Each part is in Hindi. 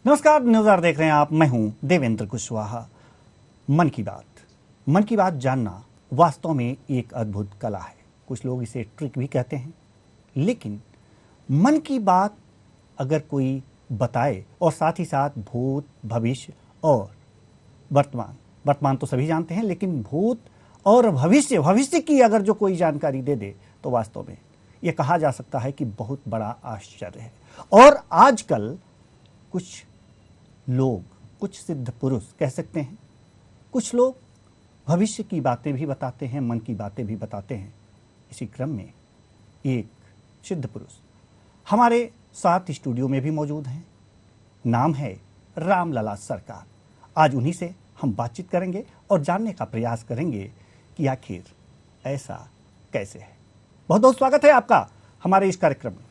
नमस्कार, न्यूज़ देख रहे हैं आप। मैं हूं देवेंद्र कुशवाहा। मन की बात जानना वास्तव में एक अद्भुत कला है। कुछ लोग इसे ट्रिक भी कहते हैं, लेकिन मन की बात अगर कोई बताए और साथ ही साथ भूत, भविष्य और वर्तमान तो सभी जानते हैं, लेकिन भूत और भविष्य की अगर जो कोई जानकारी दे दे तो वास्तव में यह कहा जा सकता है कि बहुत बड़ा आश्चर्य है। और आजकल कुछ लोग, कुछ सिद्ध पुरुष कह सकते हैं, कुछ लोग भविष्य की बातें भी बताते हैं, मन की बातें भी बताते हैं। इसी क्रम में एक सिद्ध पुरुष हमारे साथ स्टूडियो में भी मौजूद हैं। नाम है रामलला सरकार। आज उन्हीं से हम बातचीत करेंगे और जानने का प्रयास करेंगे कि आखिर ऐसा कैसे है। बहुत बहुत स्वागत है आपका हमारे इस कार्यक्रम में।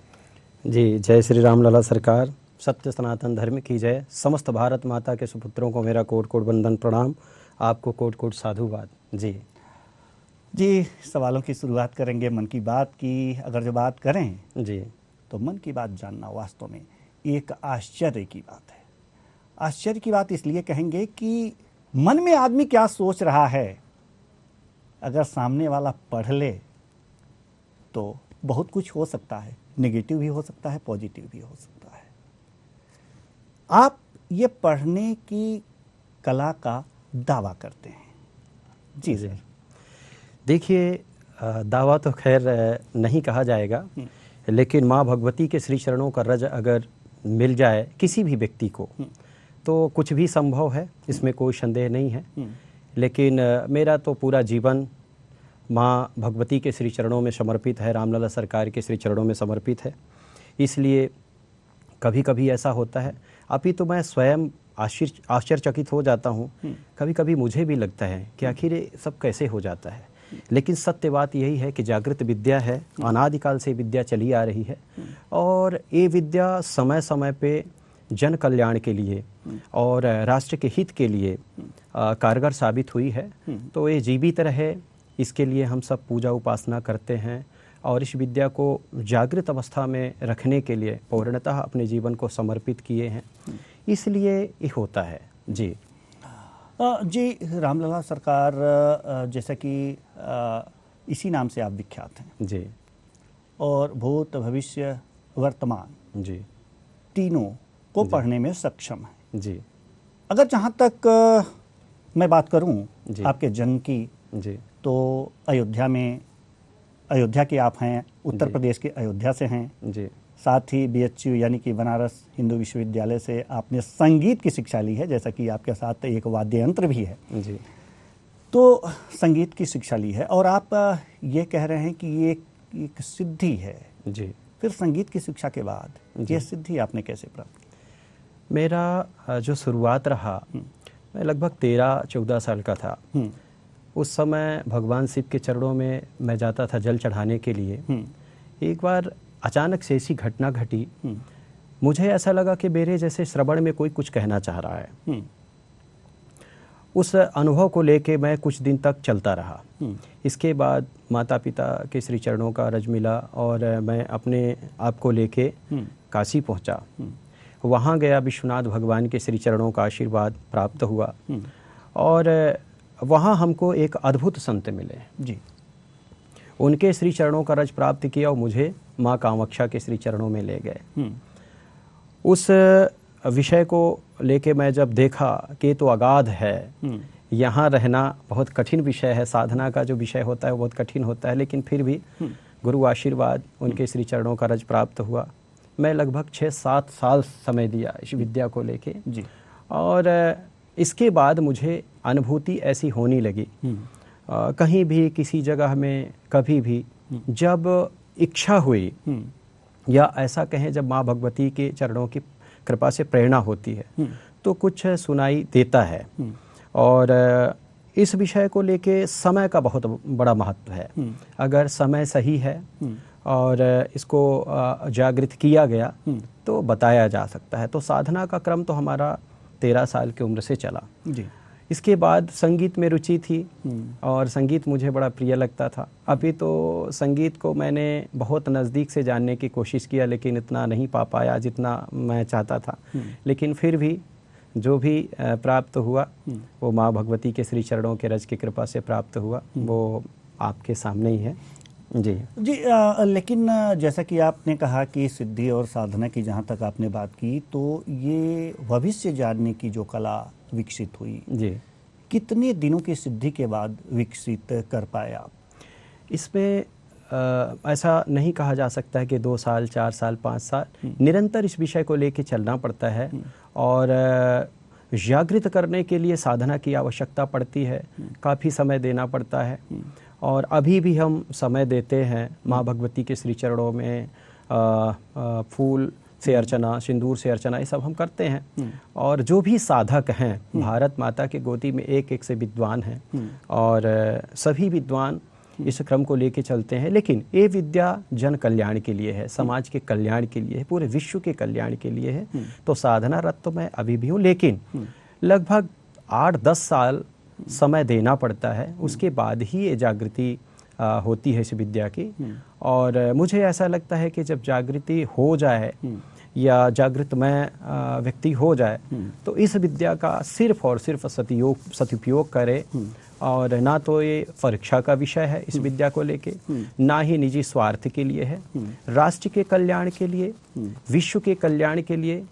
जी, जय श्री रामलला सरकार। सत्य सनातन धर्म की जय। समस्त भारत माता के सुपुत्रों को मेरा कोटि कोटि वंदन प्रणाम। आपको कोटि कोटि साधुवाद। जी, सवालों की शुरुआत करेंगे। मन की बात की अगर जो बात करें जी, तो मन की बात जानना वास्तव में एक आश्चर्य की बात है। आश्चर्य की बात इसलिए कहेंगे कि मन में आदमी क्या सोच रहा है, अगर सामने वाला पढ़ ले तो बहुत कुछ हो सकता है। नेगेटिव भी हो सकता है, पॉजिटिव भी हो सकता है। आप ये पढ़ने की कला का दावा करते हैं। जी सर। देखिए, दावा तो खैर नहीं कहा जाएगा, लेकिन माँ भगवती के श्री चरणों का रज अगर मिल जाए किसी भी व्यक्ति को तो कुछ भी संभव है, इसमें कोई संदेह नहीं है। लेकिन मेरा तो पूरा जीवन माँ भगवती के श्री चरणों में समर्पित है, रामलला सरकार के श्री चरणों में समर्पित है। इसलिए कभी कभी ऐसा होता है, अभी तो मैं स्वयं आश्चर्यचकित हो जाता हूँ। कभी कभी मुझे भी लगता है कि आखिर ये सब कैसे हो जाता है। लेकिन सत्य बात यही है कि जागृत विद्या है, अनादिकाल से विद्या चली आ रही है और ये विद्या समय समय पे जन कल्याण के लिए और राष्ट्र के हित के लिए कारगर साबित हुई है। तो ये जीवित रहे, इसके लिए हम सब पूजा उपासना करते हैं और इस विद्या को जागृत अवस्था में रखने के लिए पूर्णतः अपने जीवन को समर्पित किए हैं। इसलिए ये होता है। जी जी, रामलला सरकार, जैसा कि इसी नाम से आप विख्यात हैं। जी, और भूत, भविष्य, वर्तमान जी, तीनों को पढ़ने में सक्षम है। जी, अगर जहाँ तक मैं बात करूँ आपके जन्म की, जी, तो अयोध्या के आप हैं, उत्तर प्रदेश के अयोध्या से हैं। जी, साथ ही BHU यानी कि बनारस हिंदू विश्वविद्यालय से आपने संगीत की शिक्षा ली है, जैसा कि आपके साथ एक वाद्य यंत्र भी है। जी, तो संगीत की शिक्षा ली है और आप ये कह रहे हैं कि ये एक सिद्धि है। जी। फिर संगीत की शिक्षा के बाद ये सिद्धि आपने कैसे प्राप्त की? मेरा जो शुरुआत रहा, मैं लगभग 13-14 साल का था। उस समय भगवान शिव के चरणों में मैं जाता था जल चढ़ाने के लिए। एक बार अचानक से ऐसी घटना घटी, मुझे ऐसा लगा कि मेरे जैसे श्रवण में कोई कुछ कहना चाह रहा है। उस अनुभव को लेके मैं कुछ दिन तक चलता रहा। इसके बाद माता पिता के श्री चरणों का रज मिला और मैं अपने आप को लेके काशी पहुंचा। वहाँ गया, विश्वनाथ भगवान के श्री चरणों का आशीर्वाद प्राप्त हुआ और वहाँ हमको एक अद्भुत संत मिले। जी, उनके श्री चरणों का रज प्राप्त किया और मुझे माँ कामाक्षा के श्री चरणों में ले गए। उस विषय को लेके मैं जब देखा कि तो अगाध है, यहाँ रहना बहुत कठिन विषय है, साधना का जो विषय होता है वो बहुत कठिन होता है, लेकिन फिर भी गुरु आशीर्वाद, उनके श्री चरणों का रज प्राप्त हुआ। मैं लगभग 6-7 साल समय दिया इस विद्या को लेके। जी। और इसके बाद मुझे अनुभूति ऐसी होने लगी, कहीं भी किसी जगह में कभी भी जब इच्छा हुई या ऐसा कहें जब माँ भगवती के चरणों की कृपा से प्रेरणा होती है तो कुछ सुनाई देता है। और इस विषय को लेके समय का बहुत बड़ा महत्व है। अगर समय सही है और इसको जागृत किया गया तो बताया जा सकता है। तो साधना का क्रम तो हमारा 13 साल की उम्र से चला। जी। इसके बाद संगीत में रुचि थी और संगीत मुझे बड़ा प्रिय लगता था। अभी तो संगीत को मैंने बहुत नज़दीक से जानने की कोशिश किया, लेकिन इतना नहीं पा पाया जितना मैं चाहता था। लेकिन फिर भी जो भी प्राप्त हुआ वो माँ भगवती के श्री चरणों के रज की कृपा से प्राप्त हुआ, वो आपके सामने ही है। जी जी, लेकिन जैसा कि आपने कहा कि सिद्धि और साधना की जहाँ तक आपने बात की, तो ये भविष्य जानने की जो कला विकसित हुई, जी, कितने दिनों की सिद्धि के बाद विकसित कर पाए आप? इसमें ऐसा नहीं कहा जा सकता है कि 2 साल, 4 साल, 5 साल, निरंतर इस विषय को लेके चलना पड़ता है और जागृत करने के लिए साधना की आवश्यकता पड़ती है, काफ़ी समय देना पड़ता है। और अभी भी हम समय देते हैं माँ भगवती के श्री चरणों में फूल से अर्चना, सिंदूर से अर्चना, ये सब हम करते हैं। और जो भी साधक हैं, भारत माता के गोदी में एक एक से विद्वान हैं और सभी विद्वान इस क्रम को लेके चलते हैं। लेकिन ये विद्या जन कल्याण के लिए है, समाज के कल्याण के लिए है, पूरे विश्व के कल्याण के लिए है। तो साधना रत तो मैं अभी भी हूँ, लेकिन लगभग 8-10 साल समय देना पड़ता है, उसके बाद ही ये जागृति होती है इस विद्या की। और मुझे ऐसा लगता है कि जब जागृति हो जाए या जागृत में व्यक्ति हो जाए तो इस विद्या का सिर्फ और सिर्फ सदुपयोग करे। और ना तो ये परीक्षा का विषय है इस विद्या को लेके, ना ही निजी स्वार्थ के लिए है, राष्ट्र के कल्याण के लिए, विश्व के कल्याण के लिए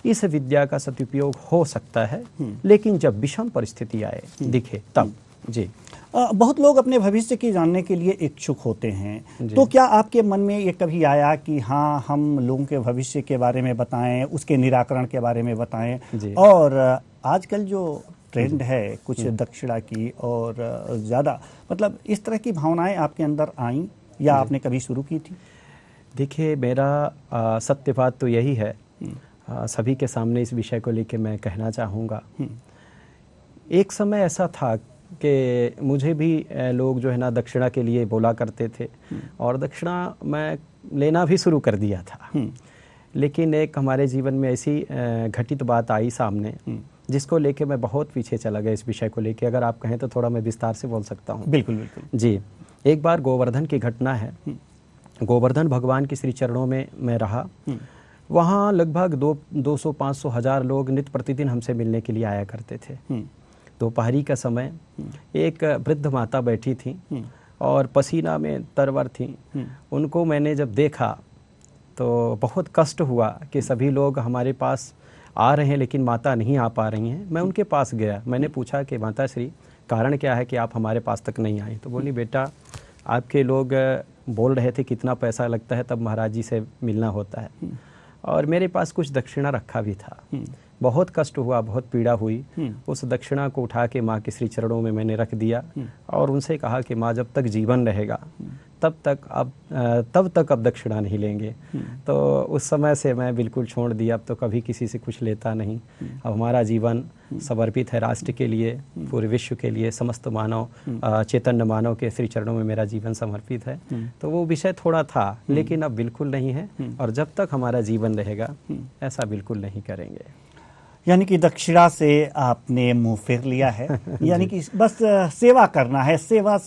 इस विद्या का सदुपयोग हो सकता है। लेकिन जब विषम परिस्थिति आए दिखे तब। जी, बहुत लोग अपने भविष्य की जानने के लिए इच्छुक होते हैं, तो क्या आपके मन में ये कभी आया कि हाँ, हम लोगों के भविष्य के बारे में बताएं, उसके निराकरण के बारे में बताएं? और आजकल जो ट्रेंड है कुछ दक्षिणा की और ज़्यादा, मतलब इस तरह की भावनाएं आपके अंदर आईं या आपने कभी शुरू की थी? देखिए, मेरा सत्य बात तो यही है, सभी के सामने इस विषय को लेके मैं कहना चाहूँगा। एक समय ऐसा था कि मुझे भी लोग जो है ना दक्षिणा के लिए बोला करते थे और दक्षिणा मैं लेना भी शुरू कर दिया था। लेकिन एक हमारे जीवन में ऐसी घटित बात आई सामने जिसको लेके मैं बहुत पीछे चला गया इस विषय को लेके। अगर आप कहें तो थोड़ा मैं विस्तार से बोल सकता हूँ। बिल्कुल बिल्कुल। जी, एक बार गोवर्धन की घटना है। गोवर्धन भगवान के श्री चरणों में मैं रहा। वहाँ लगभग 200-500 हज़ार लोग नित्य प्रतिदिन हमसे मिलने के लिए आया करते थे। दोपहरी का समय एक वृद्ध माता बैठी थी और पसीना में तरवर थी। उनको मैंने जब देखा तो बहुत कष्ट हुआ कि सभी लोग हमारे पास आ रहे हैं लेकिन माता नहीं आ पा रही हैं। मैं उनके पास गया, मैंने पूछा कि माता श्री, कारण क्या है कि आप हमारे पास तक नहीं आए? तो बोली, बेटा, आपके लोग बोल रहे थे कितना पैसा लगता है तब महाराज जी से मिलना होता है, और मेरे पास कुछ दक्षिणा रखा भी था। बहुत कष्ट हुआ, बहुत पीड़ा हुई। उस दक्षिणा को उठा के माँ के श्री चरणों में मैंने रख दिया और उनसे कहा कि माँ, जब तक जीवन रहेगा तब तक अब दक्षिणा नहीं लेंगे। तो उस समय से मैं बिल्कुल छोड़ दिया, अब तो कभी किसी से कुछ लेता नहीं। अब हमारा जीवन समर्पित है राष्ट्र के लिए, पूरे विश्व के लिए, समस्त मानव, चैतन्य मानव के श्री चरणों में मेरा जीवन समर्पित है। तो वो विषय थोड़ा था, लेकिन अब बिल्कुल नहीं है, और जब तक हमारा जीवन रहेगा ऐसा बिल्कुल नहीं करेंगे। यानी कि दक्षिणा से आपने मुंह फेर लिया है, यानी कि बस सेवा करना है, सेवा